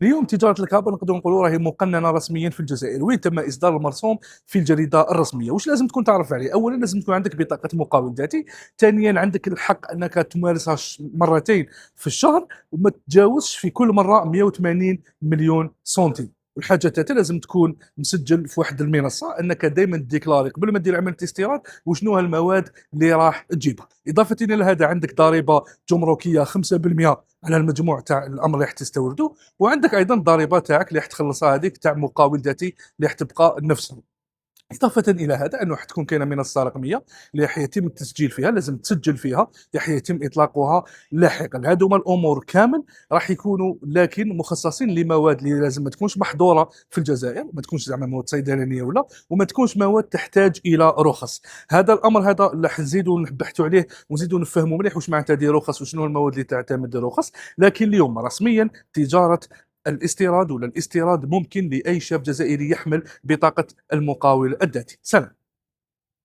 اليوم تجارة الكهرباء نقدروا نقولوا راهي مقننة رسميًا في الجزائر، وين تم إصدار المرسوم في الجريدة الرسمية. واش لازم تكون تعرف عليه؟ أولًا لازم تكون عندك بطاقة مقاول ذاتي، ثانيًا عندك الحق أنك تمارسها مرتين في الشهر، وما تتجاوزش في كل مرة 180 مليون سنتيم. والحاجة الثالثة لازم تكون مسجل في واحد المنصة أنك دايمًا ديكلاري قبل ما دير عملية استيراد وشنو المواد اللي راح تجيبها. إضافةً إلى هذا عندك ضريبة جمركية 5% على المجموع تاع الأمر اللي راح تستوردوا، وعندك ايضا الضريبه تاعك اللي راح تخلصها هذيك تاع مقاول ذاتي اللي راح تبقى نفسها. إضافة إلى هذا أنه راح تكون كاينة منصة رقمية اللي راح يتم التسجيل فيها، لازم تسجل فيها، راح يتم إطلاقها لاحقًا. هادو هما الأمور كامل راح يكونوا لكن مخصصين لمواد اللي لازم ما تكونش محظورة في الجزائر، ما تكونش زعما مواد صيدلانية وما تكونش مواد تحتاج إلى رخص. هذا الأمر هذا راح نزيدوا نبحثوا عليه ونزيدوا نفهموا مليح واش معناتها هذه رخص وشنو المواد اللي تعتمد رخص. لكن اليوم رسميًا تجارة الاستيراد ولا الاستيراد ممكن لأي شاب جزائري يحمل بطاقة المقاول الذاتي. سلام.